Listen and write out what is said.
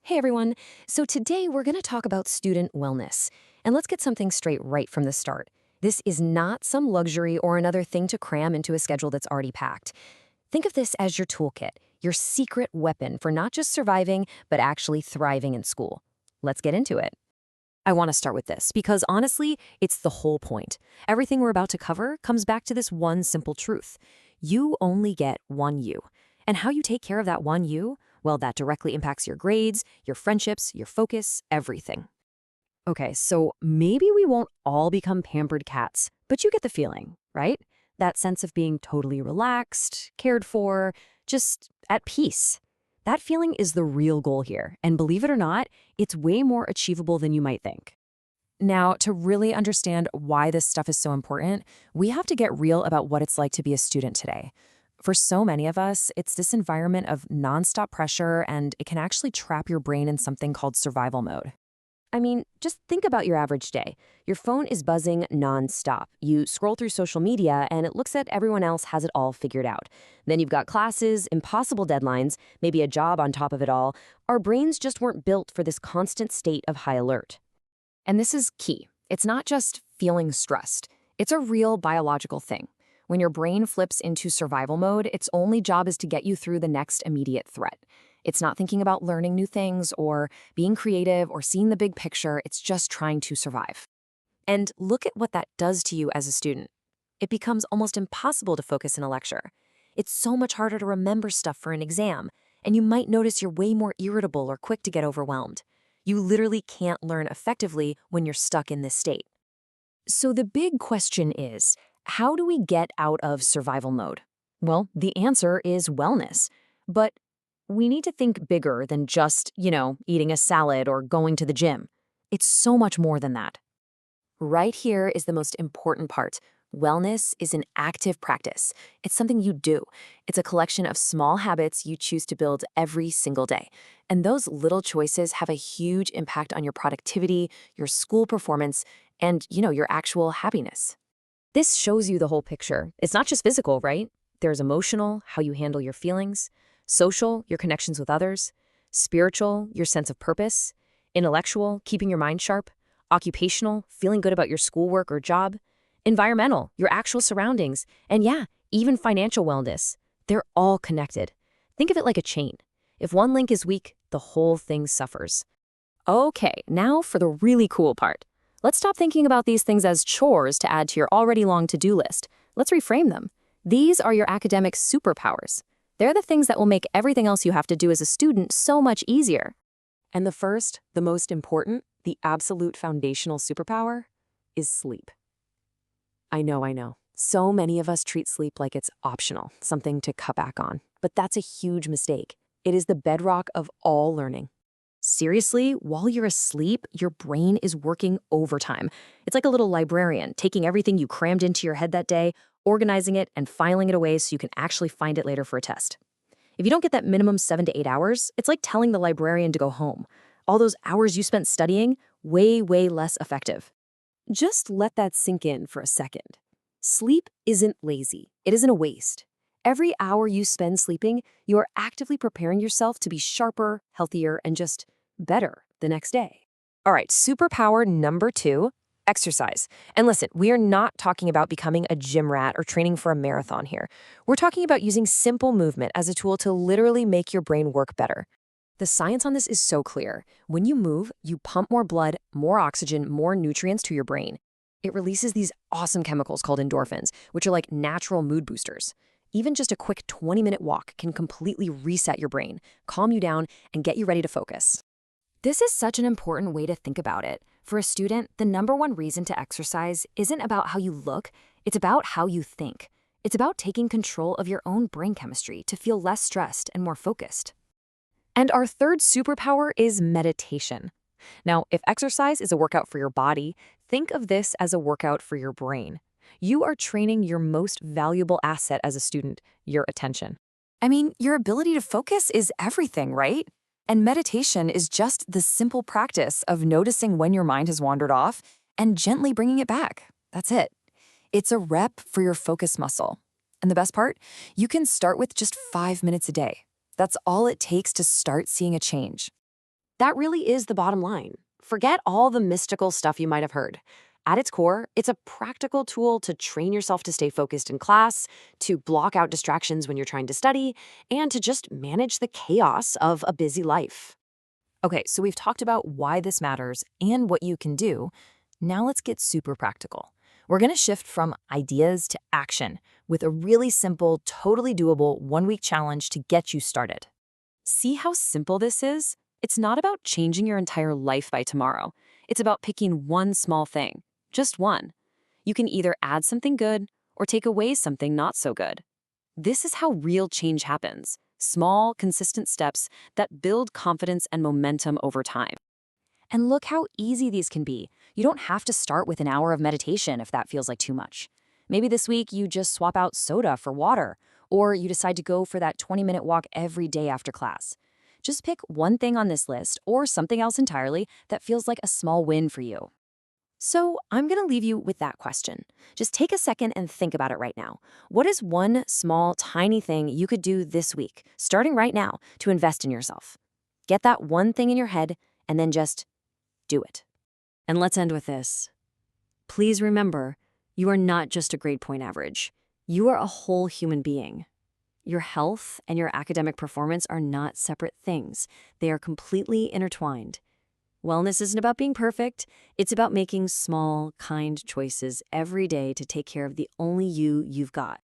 Hey everyone. So today we're going to talk about student wellness. And let's get something straight right from the start. This is not some luxury or another thing to cram into a schedule that's already packed. Think of this as your toolkit, your secret weapon for not just surviving, but actually thriving in school. Let's get into it. I want to start with this because honestly, it's the whole point. Everything we're about to cover comes back to this one simple truth. You only get one you. And how you take care of that one you, well, that directly impacts your grades, your friendships, your focus, everything. Okay, so maybe we won't all become pampered cats, but you get the feeling, right? That sense of being totally relaxed, cared for, just at peace. That feeling is the real goal here, and believe it or not, it's way more achievable than you might think. Now, to really understand why this stuff is so important, we have to get real about what it's like to be a student today. For so many of us, it's this environment of nonstop pressure, and it can actually trap your brain in something called survival mode. I mean, just think about your average day. Your phone is buzzing nonstop. You scroll through social media, and it looks like everyone else has it all figured out. Then you've got classes, impossible deadlines, maybe a job on top of it all. Our brains just weren't built for this constant state of high alert. And this is key. It's not just feeling stressed. It's a real biological thing. When your brain flips into survival mode, its only job is to get you through the next immediate threat. It's not thinking about learning new things or being creative or seeing the big picture. It's just trying to survive. And look at what that does to you as a student. It becomes almost impossible to focus in a lecture. It's so much harder to remember stuff for an exam, and you might notice you're way more irritable or quick to get overwhelmed. You literally can't learn effectively when you're stuck in this state. So the big question is, how do we get out of survival mode? Well, the answer is wellness. But we need to think bigger than just, eating a salad or going to the gym. It's so much more than that. Right here is the most important part. Wellness is an active practice. It's something you do. It's a collection of small habits you choose to build every single day. And those little choices have a huge impact on your productivity, your school performance, and, your actual happiness. This shows you the whole picture. It's not just physical, right? There's emotional, how you handle your feelings, social, your connections with others, spiritual, your sense of purpose, intellectual, keeping your mind sharp, occupational, feeling good about your schoolwork or job, environmental, your actual surroundings, and yeah, even financial wellness. They're all connected. Think of it like a chain. If one link is weak, the whole thing suffers. Okay, now for the really cool part. Let's stop thinking about these things as chores to add to your already long to-do list. Let's reframe them. These are your academic superpowers. They're the things that will make everything else you have to do as a student so much easier. And the first, the most important, the absolute foundational superpower is sleep. I know. So many of us treat sleep like it's optional, something to cut back on. But that's a huge mistake. It is the bedrock of all learning. Seriously, while you're asleep, your brain is working overtime. It's like a little librarian, taking everything you crammed into your head that day, organizing it, and filing it away so you can actually find it later for a test. If you don't get that minimum 7 to 8 hours, it's like telling the librarian to go home. All those hours you spent studying, way less effective. Just let that sink in for a second. Sleep isn't lazy. It isn't a waste. Every hour you spend sleeping, you are actively preparing yourself to be sharper, healthier, and just better the next day. All right, superpower number 2, exercise. And listen, we are not talking about becoming a gym rat or training for a marathon here. We're talking about using simple movement as a tool to literally make your brain work better. The science on this is so clear. When you move, you pump more blood, more oxygen, more nutrients to your brain. It releases these awesome chemicals called endorphins, which are like natural mood boosters. Even just a quick 20-minute walk can completely reset your brain, calm you down, and get you ready to focus. This is such an important way to think about it. For a student, the number one reason to exercise isn't about how you look, it's about how you think. It's about taking control of your own brain chemistry to feel less stressed and more focused. And our third superpower is meditation. Now, if exercise is a workout for your body, think of this as a workout for your brain. You are training your most valuable asset as a student, your attention. I mean, your ability to focus is everything, right? And meditation is just the simple practice of noticing when your mind has wandered off and gently bringing it back. That's it. It's a rep for your focus muscle. And the best part? You can start with just 5 minutes a day. That's all it takes to start seeing a change. That really is the bottom line. Forget all the mystical stuff you might have heard. At its core, it's a practical tool to train yourself to stay focused in class, to block out distractions when you're trying to study, and to just manage the chaos of a busy life. Okay, so we've talked about why this matters and what you can do. Now let's get super practical. We're going to shift from ideas to action with a really simple, totally doable 1-week challenge to get you started. See how simple this is? It's not about changing your entire life by tomorrow. It's about picking one small thing, just one. You can either add something good or take away something not so good. This is how real change happens. Small, consistent steps that build confidence and momentum over time. And look how easy these can be. You don't have to start with an hour of meditation if that feels like too much. Maybe this week you just swap out soda for water, or you decide to go for that 20-minute walk every day after class. Just pick one thing on this list or something else entirely that feels like a small win for you. So I'm going to leave you with that question. Just take a second and think about it right now. What is one small, tiny thing you could do this week, starting right now, to invest in yourself? Get that one thing in your head and then just do it. And let's end with this. Please remember, you are not just a grade point average. You are a whole human being. Your health and your academic performance are not separate things. They are completely intertwined. Wellness isn't about being perfect. It's about making small, kind choices every day to take care of the only you've got.